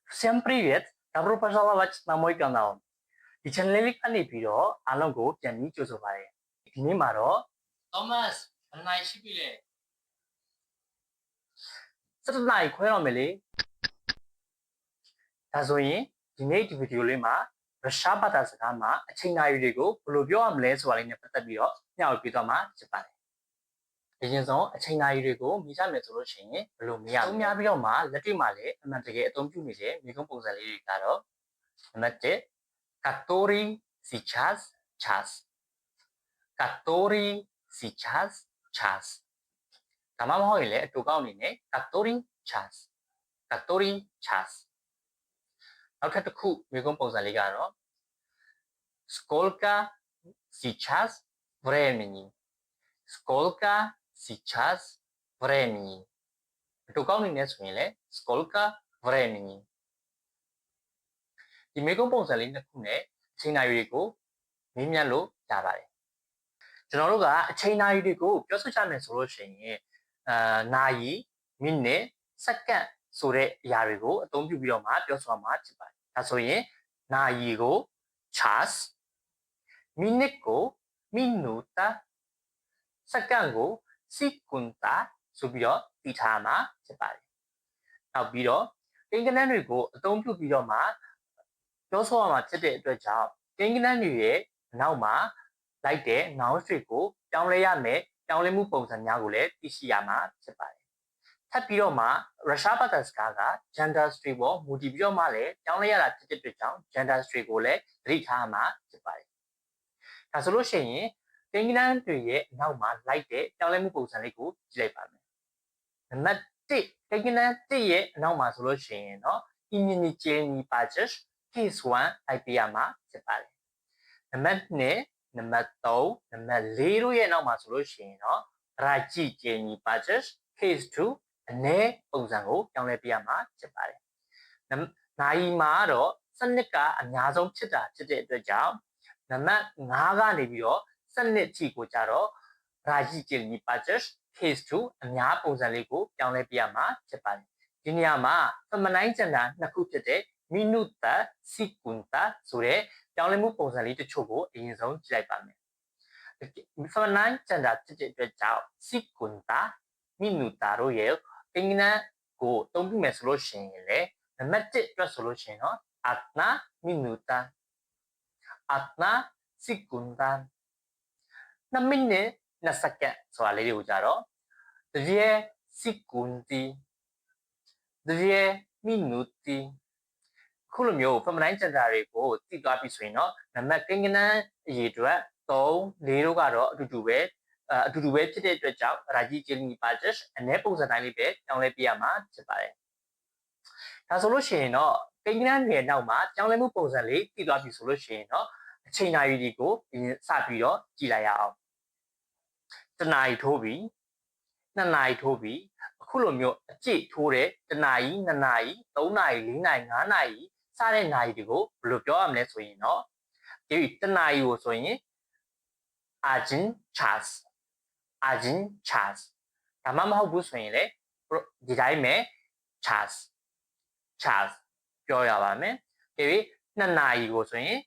Всем привет! Добро пожаловать на мой канал. 이 채널ကနေပြီးတော့အားလုံးကိုပြန်ပြီးကြိုဆိုပါရစေ။ဒီနေ့မှာတော့ Thomas ဘယ်နိုင်ရှိပြီလဲ 17 နာရီခွဲတော့မယ်လေ။ဒါဆိုရင်ဒီနေ့ဒီဗီဒီယိုလေးမှာရုရှားဘာသာစကားမှာအချိန်နာရီတွေကိုဘယ်လိုပြောရမလဲဆိုတာလေးနဲ့ပတ်သက်ပြီးတော့ညှောက်ပြသွားမှာဖြစ်ပါတယ်။အရင်ဆုံးအချိန်နာရီတွေကိုမြင်ရမယ်ဆိုလို့ရှိရင်ဘယ်လိုမြင်ရမလဲ။အသုံးများပြီးတော့မှလက်တွေ့မှာလည်းအမှန်တကယ်အသုံးပြုနေတဲ့မြေကုန်းပုံစံလေးတွေကတော့နံပါတ်1 который сейчас час который сейчас час ဒါမှမဟုတ်ရင်လည်းအတူကောက်အနေနဲ့ который час который час နောက်ထပ်တစ်ခုမြေကုန်းပုံစံလေးကတော့ сколько сейчас времени сколько сейчас времени အတူကောက်အနေနဲ့ဆိုရင်လည်း сколько времени ဒီမြေကုန်းပုံစံလေးတစ်ခုနဲ့အချိန်နာရီတွေကိုမေးမြန်းလို့ရပါတယ်ကျွန်တော်တို့ကအချိန်နာရီတွေကိုပြောဆိုကြမယ်ဆိုလို့ရှိရင်နာရီမိနစ်စက္ကန့်ဆိုတဲ့အရာတွေကိုအသုံးပြုပြီးတော့မှပြောဆိုမှာဖြစ်ပါတယ်ဒါဆိုရင်နာရီကို час မိနစ်ကို minuta စက္ကန့်ကို secunda ဆိုပြီးတော့သိထားမှာဖြစ်ပါတယ်နောက်ပြီးတော့ကိန်းဂဏန်းတွေကိုအသုံးပြုပြီးတော့မှပြောဆိုရမှာဖြစ်တဲ့အတွက်ကြောင့်ကိန်းဂဏန်းတွေရဲ့နောက်မှာလိုက်တဲ့ noun တွေကိုပြောင်းလဲရမယ်ပြောင်းလဲမှုပုံစံများကိုလည်းသိရှိရမှာဖြစ်ပါတယ်ထပ်ပြီးတော့မှရုရှားဘာသာစကားက gender string ပေါ်မူတည်ပြီးတော့မှလည်းပြောင်းလဲရတာဖြစ်တဲ့အတွက်ကြောင့် gender string ကိုလည်းသတိထားရမှာဖြစ်ပါတယ်ဒါဆိုလို့ရှိရင်ကိန်းဂဏန်းတွေရဲ့နောက်မှာလိုက်တဲ့ပြောင်းလဲမှုပုံစံလေးကိုကြည့်လိုက်ပါမယ်နံပါတ်1ကိန်းဂဏန်း1ရဲ့အနောက်မှာဆိုလို့ရှိရင်เนาะ immunity pages case 1လိုက်ပြရမှာဖြစ်ပါတယ်နံပါတ်2နံပါတ်3နံပါတ်4တို့ရဲ့နောက်မှာဆိုလို့ရှိရင်เนาะ raji jeni pages case 2အနေပုံစံကိုပြောင်းလဲပြရမှာဖြစ်ပါတယ်နိုင်မှာတော့စနစ်ကအများဆုံးဖြစ်တာဖြစ်တဲ့အတွက်ကြောင့်နံပါတ်5ကနေပြီးတော့စနစ်ချီကိုကြတော့ raji jeni pages case 2အများပုံစံလေးကိုပြောင်းလဲပြရမှာဖြစ်ပါတယ်ဒီနေရာမှာ feminine gender နှစ်ခုဖြစ်တဲ့ minuta secunda ဆိုတဲ့ပြောင်းလဲမှုပုံစံလေးတချို့ကိုအရင်ဆုံးကြည့်လိုက်ပါမယ် feminine gender ဖြစ်တဲ့အတွက်ကြောင့် secunda minuta တို့ရဲ့ကိန်းဂဏန်းကိုအသုံးပြုမယ်ဆိုလို့ရှိရင်လေနံပါတ်1အတွက်ဆိုလို့ရှိရင်တော့ одна minuta одна secunda 2 မိနစ်2စက္ကန့်ဆိုတာလေးတွေကိုကြတော့ 2 secondi 2 minuti ခုလိုမျိုး feminine gender တွေကိုသိသွားပြီဆိုရင်တော့နံပါတ်ကိန်းဂဏန်းအရေအတွက်3 4တို့ကတော့အတူတူပဲဖြစ်တဲ့အတွက်ကြောင့် raji jeni pages အနေပုံစံတိုင်းလေးပဲပြောင်းလဲပြရမှာဖြစ်ပါတယ်ဒါဆိုလို့ရှိရင်တော့ကိန်းဂဏန်းရဲ့နောက်မှာပြောင်းလဲမှုပုံစံလေးသိသွားပြီဆိုလို့ရှိရင်တော့အချိန်နာရီတွေကိုစပြီးတော့ကြည့်လိုက်ရအောင်တနာရီထိုးပြီ2နာရီထိုးပြီအခုလိုမျိုးအကျိတ်ထိုးတဲ့တနာရီ2နာရီ3နာရီ4နာရီ5နာရီစတဲ့နာရီတွေကိုဘယ်လိုပြောရမလဲဆိုရင်တော့ဒီတနာရီကိုဆိုရင် один час ဒါမှမဟုတ်ဘူးဆိုရင်လေဒီတိုင်းပဲ час ပြောရပါမယ်ဒီ2နာရီကိုဆိုရင်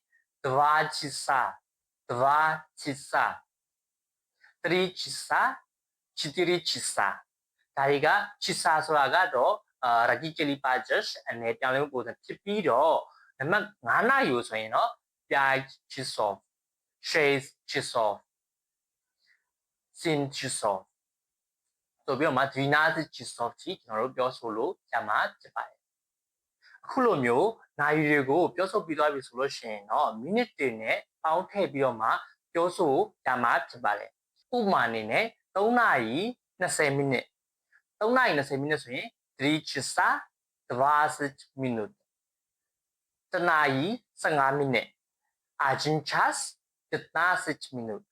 два часа 3 часа 4 часа ဒါတွေက часа ဆိုတာကတော့ raji jeni pages အနေပြောင်းလဲမှုပုံစံဖြစ်ပြီးတော့နံပါတ်5နာရီကိုဆိုရင်တော့ 5 часов 6 часов 7 часов ဆိုပြီးတော့မှ 12 часов ထိကျွန်တော်တို့ပြောဆိုလို့ရမှာဖြစ်ပါတယ်အခုလိုမျိုးနာရီတွေကိုပြောဆိုပြီးသွားပြီဆိုလို့ရှိရင်တော့မိနစ်တွေနဲ့ပေါင်းထည့်ပြီးတော့မှပြောဆိုရမှာဖြစ်ပါတယ်ဥပမာအနေနဲ့3နာရီ20မိနစ်3နာရီ20မိနစ်ဆိုရင်3 часа 20 минут တနာရီ15မိနစ် 1 час 15 минут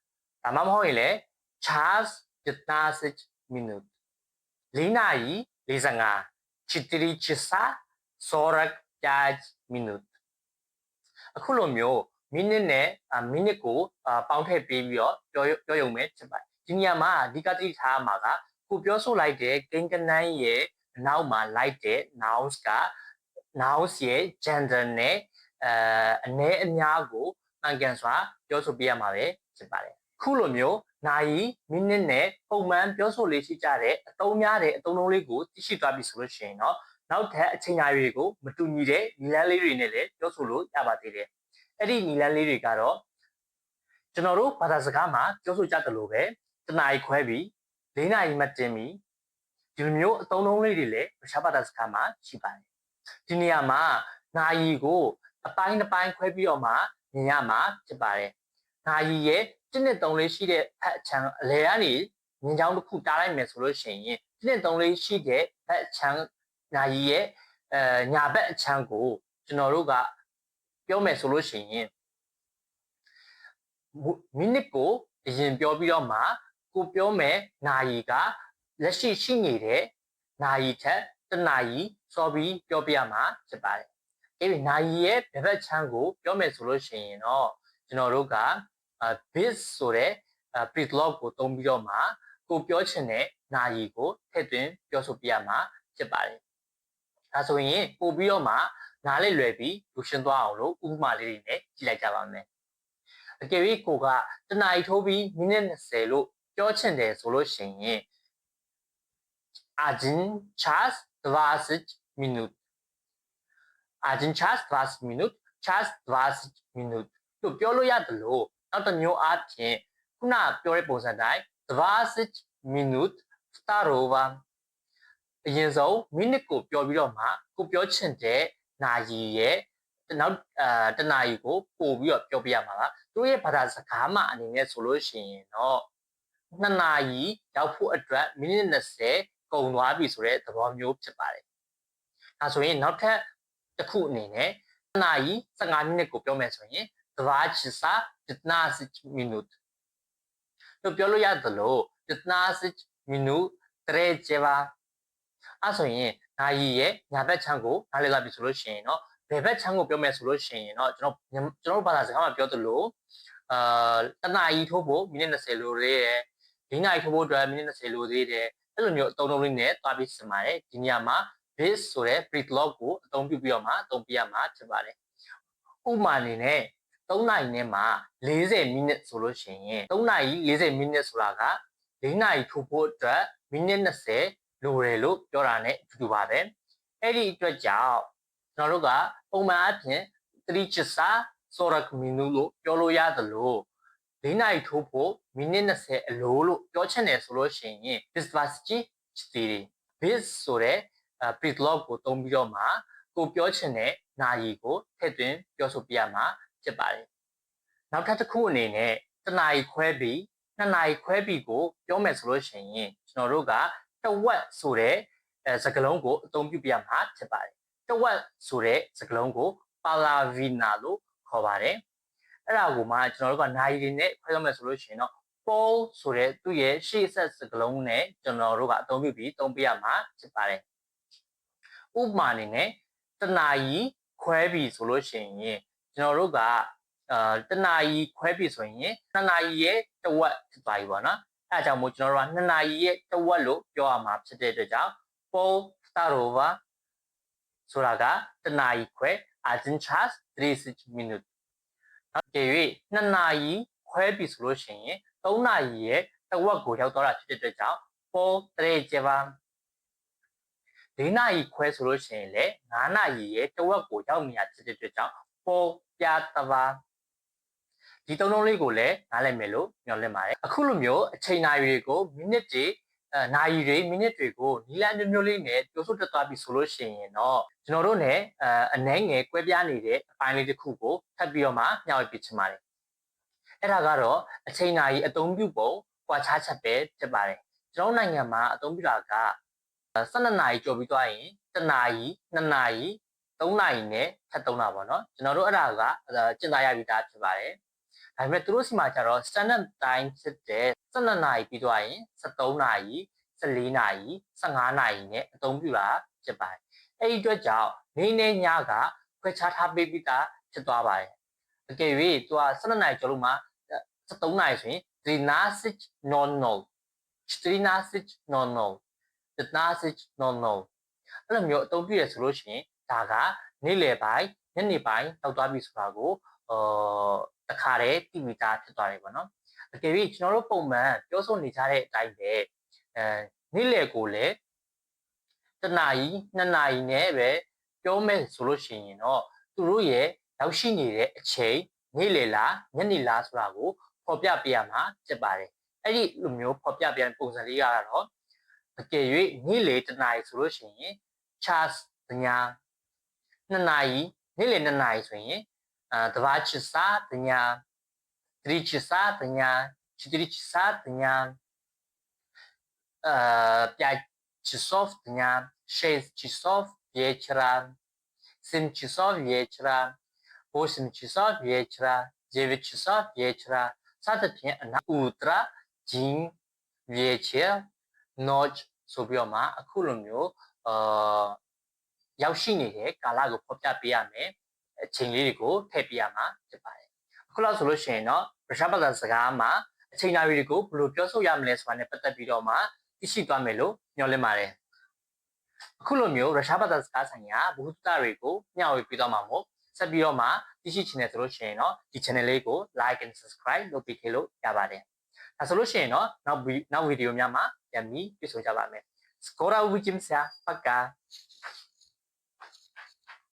ဒါမှမဟုတ်ရင်လည်း час 15 минут 4နာရီ45 4 часа 45 минут အခုလိုမျိုးမိနစ်နဲ့မိနစ်ကိုပေါင်းထည့်ပေးပြီးတော့ပြောရုံပဲဖြစ်ပါတယ်ဒီနေရာမှာအဓိကသိထားမှာကကိုပြောဆိုလိုက်တဲ့ကိန်းဂဏန်းရဲ့နောက်မှာလိုက်တဲ့ nouns က nouns ရဲ့ gender နဲ့အနည်းအများကိုမှန်ကန်စွာပြောဆိုပြရမှာပဲဖြစ်ပါတယ်ခုလိုမျိုးနာရီမိနစ်နဲ့ပုံမှန်ပြောဆိုလေးရှိကြတဲ့အသုံးများတဲ့အသုံးလုံးလေးကိုသိရှိသွားပြီဆိုလို့ရှိရင်တော့နောက်ထပ်အချိန်နာရီတွေကိုမတူညီတဲ့နည်းလမ်းလေးတွေနဲ့လည်းပြောဆိုလို့ရပါသေးတယ်အဲ့ဒီနည်းလမ်းလေးတွေကတော့ကျွန်တော်တို့ဘာသာစကားမှာပြောဆိုကြတယ်လို့ပဲတစ်နာရီခွဲပြီး၄နာရီမှတင်ပြီးဒီလိုမျိုးအသုံးလုံးလေးတွေလည်းတခြားဘာသာစကားမှာရှိပါတယ်ဒီနေရာမှာနာရီကိုအပိုင်းတစ်ပိုင်းခွဲပြီးတော့မှမြင်ရမှာဖြစ်ပါတယ်နာရီရဲ့တစ်နှစ်သုံးလေးရှိတဲ့ဖက်အချမ်းအလဲကနေမြင်ချောင်းတစ်ခုတားလိုက်မယ်ဆိုလို့ရှိရင်တစ်နှစ်သုံးလေးရှိတဲ့ဖက်အချမ်းနာရီရဲ့ညာဘက်အချမ်းကိုကျွန်တော်တို့ကပြောမယ်ဆိုလို့ရှိရင်မိနစ်ကိုအရင်ပြောပြီးတော့မှကိုပြောမယ်နာရီကလက်ရှိရှိနေတဲ့နာရီထက်တစ်နာရီစောပြီးပြောပြရမှာဖြစ်ပါတယ်။အဲဒီနာရီရဲ့ဘက်ချမ်းကိုပြောမယ်ဆိုလို့ရှိရင်တော့ကျွန်တော်တို့က bit ဆိုတဲ့ prelock ကိုသုံးပြီးတော့မှကိုပြောချင်တဲ့နာရီကိုထည့်သွင်းပြောဆိုပြရမှာဖြစ်ပါတယ်။ဒါဆိုရင်ပို့ပြီးတော့မှနားလေလွယ်ပြီးလူရှင်းသွားအောင်လို့ဥပမာလေးတွေနဲ့ကြည့်လိုက်ကြပါမယ်။အကယ်၍ကိုကတစ်နာရီထိုးပြီးမိနစ်20လို့ပြောချင်တယ်ဆိုလို့ရှိရင် один час 20 минут один час 20 минут час 20 минут လို့ပြောလို့ရတယ်လို့နောက်တစ်မျိုးအားဖြင့်ခုနပြောတဲ့ပုံစံတိုင်း20 минут второго အရင်ဆုံးမိနစ်ကိုပြောပြီးတော့မှကိုပြောချင်တဲ့နာရီရဲ့နောက်တနာရီကိုပို့ပြီးတော့ပြောပြရမှာပါသူရဲ့ဘာသာစကားမှအနေနဲ့ဆိုလို့ရှိရင်တော့2နာရီရောက်ဖို့အတွက်မိနစ်20ကုန်သွားပြီဆိုတဲ့သဘောမျိုးဖြစ်ပါတယ်ဒါဆိုရင်နောက်ထပ်တစ်ခုအနေနဲ့2နာရီ15မိနစ်ကိုပြောမယ်ဆိုရင်2 часа 15 минут လို့ပြောလို့ရတယ်လို့15 минут третьегоအဲ့ဆိုရင်နာရီရဲ့ညာဘက်ချမ်းကိုနားလည်လာပြီဆိုလို့ရှိရင်เนาะဘယ်ဘက်ချမ်းကိုပြောမယ်ဆိုလို့ရှိရင်เนาะကျွန်တော်ဘာသာစကားမှာပြောသလိုတနာရီထိုးဖို့မိနစ်20လိုသေးတယ်၄နာရီထိုးဖို့အတွက်မိနစ်20လိုသေးတယ်အဲ့လိုမျိုးအသုံးလုံးလေးနဲ့တွားပြီးစင်ပါတယ်ဒီနေရာမှာ this ဆိုတဲ့ prelock ကိုအသုံးပြုပြီးတော့မှအသုံးပြရမှာဖြစ်ပါတယ်ဥပမာအနေနဲ့3နာရီနဲ့မှ40မိနစ်ဆိုလို့ရှိရင်3နာရီ40မိနစ်ဆိုတာက4နာရီထိုးဖို့အတွက်မိနစ်20လိုတယ်လို့ပြောတာ ਨੇ အတူတူပါပဲအဲ့ဒီအတွက်ကြောင့်ကျွန်တော်တို့ကပုံမှန်အဖြစ်3 часа 40 минут လို့ပြောလို့ရတယ်လို့4နာရီထိုးဖို့မိနစ်20အလိုလို့ပြောချင်တယ်ဆိုလို့ရှိရင် 24 bis ဆိုတဲ့ prelock ကိုသုံးပြီးတော့မှကိုပြောချင်တဲ့နာရီကိုထည့်သွင်းပြောဆိုပြရမှာဖြစ်ပါတယ်နောက်ထပ်တစ်ခုအနေနဲ့တစ်နာရီခွဲပြီး2နာရီခွဲပြီးကိုပြောမယ်ဆိုလို့ရှိရင်ကျွန်တော်တို့ကတဝက်ဆိုတဲ့စကားလုံးကိုအသုံးပြုပြရမှာဖြစ်ပါတယ်တဝက်ဆိုတဲ့စကားလုံးကို palavina လို့ခေါ်ပါတယ်အဲ့ဒါကိုမှကျွန်တော်တို့ကနာရီတွေနဲ့ခွဲရမယ်ဆိုလို့ရှိရင်တော့ pol ဆိုတဲ့သူ့ရဲ့ရှေ့ဆက်စကားလုံးနဲ့ကျွန်တော်တို့ကအသုံးပြုပြီးသုံးပြရမှာဖြစ်ပါတယ်ဥပမာအနေနဲ့တနာရီခွဲပြီးဆိုလို့ရှိရင်ကျွန်တော်တို့ကတနာရီခွဲပြီဆိုရင်2နာရီရဲ့တဝက်ဖြစ်သွားပြီပေါ့နော်အဲအကြောင်းမို့ကျွန်တော်တို့က2နာရီရဲ့တဝက်လို့ပြောရမှာဖြစ်တဲ့အတွက်ကြောင့် pol второго ဆိုတာကတနာရီခွဲ один час 30 минут နောက်ကြည့်၍2နာရီခွဲပြီဆိုလို့ရှိရင်3နာရီရဲ့တဝက်ကိုရောက်သွားတာဖြစ်တဲ့အတွက်ကြောင့် pol третьего 4နာရီခွဲဆိုလို့ရှိရင်လည်း9နာရီရဲ့တဝက်ကိုရောက်နေတာဖြစ်တဲ့အတွက်ကြောင့် pol пятогоဒီသုံးလုံးလေးကိုလည်းနားလည်မယ်လို့ညွှန်လင့်ပါတယ်အခုလိုမျိုးအချိန်နာရီတွေကိုမိနစ်တွေနာရီတွေမိနစ်တွေကိုနီလန်းမျိုးမျိုးလေးနဲ့ပြောဆိုတက်သွားပြီဆိုလို့ရှိရင်တော့ကျွန်တော်တို့ ਨੇ အနှဲငယ်ကွဲပြားနေတဲ့အပိုင်းလေးတစ်ခုကိုထပ်ပြီးတော့မှမျှဝေပြချင်ပါတယ်အဲ့ဒါကတော့အချိန်နာရီအသုံးပြုပုံကွာခြားချက်ပဲဖြစ်ပါတယ်ကျွန်တော်နိုင်ငံမှာအသုံးပြုတာက12နာရီကျော်ပြီးသွားရင်1နာရီ2နာရီ3နာရီနဲ့ထပ်3တာပေါ့နော်ကျွန်တော်တို့အဲ့ဒါကကျင့်သားရပြီးသားဖြစ်ပါတယ်ဒါပေမဲ့သူတို့စီမှာကျတော့ standard time ဖြစ်တဲ့12နာရီပြီးသွားရင်13နာရီ14နာရီ15နာရီနဲ့အသုံးပြုတာဖြစ်ပါတယ်အဲ့ဒီအတွက်ကြောင့်နေနဲ့ညကခွဲခြားထားပေးပြီးသားဖြစ်သွားပါတယ်အကယ်၍သူက12နာရီကျော်လို့မှ13နာရီဆိုရင်13:00 14:00 15:00အဲ့လိုမျိုးအသုံးပြုရဆိုလို့ရှိရင် ဒါကနေ့လယ်ပိုင်းညနေပိုင်းတောက်သွားပြီဆိုတာကိုတခါတည်းသိမိသားဖြစ်သွားတယ်ပေါ့နော်အကယ်၍ကျွန်တော်တို့ပုံမှန်ပြောဆိုနေကြတဲ့အတိုင်းပဲနေ့လယ်ကိုလည်း1 နာရီ2 နာရီနဲ့ပဲပြောမယ်ဆိုလို့ရှိရင်တော့သူတို့ရဲ့ရောက်ရှိနေတဲ့အချိန်နေ့လယ်လားညနေလားဆိုတာကိုဖော်ပြပေးရမှာဖြစ်ပါတယ်အဲ့ဒီလိုမျိုးဖော်ပြပြပုံစံလေးကတော့အကယ်၍နေ့လယ်1 နာရီဆိုလို့ရှိရင် час дня 2 နာရီနေ့လယ်2 နာရီဆိုရင်2 часа дня 3 часа дня 4 часа дня 5 часов дня 6 часов вечера 7 часов вечера 8 часов вечера 9 часов вечера စသဖြင့်утро день вечер ночь ဆိုပြီးတော့မှအခုလိုမျိုးရောက်ရှိနေတဲ့ကာလကိုဖော်ပြပေးရမယ်အချိန်လေးတွေကိုထည့်ပေးရမှာဖြစ်ပါတယ်အခုလောက်ဆိုလို့ရှိရင်တော့ရုရှားဘာသာစကားမှာအချိန်နာရီတွေကိုဘယ်လိုပြောဆိုရမလဲဆိုတာနဲ့ပတ်သက်ပြီးတော့မှသိရှိသွားမယ်လို့ညွှန်လင့်ပါတယ်အခုလိုမျိုးရုရှားဘာသာစကားဆိုင်ရာဘုဒ္ဓတွေကိုမျှဝေပေးသွားမှာမို့ဆက်ပြီးတော့မှသိရှိချင်တယ်ဆိုလို့ရှိရင်တော့ဒီ channel လေးကို like and subscribe လုပ်ပြီးခဲ့လို့ရပါတယ်ဒါဆိုလို့ရှိရင်တော့နောက်ဗီဒီယိုများမှာပြန်ပြီးတွေ့ဆုံကြပါမယ်Скоро увидимся. Пока.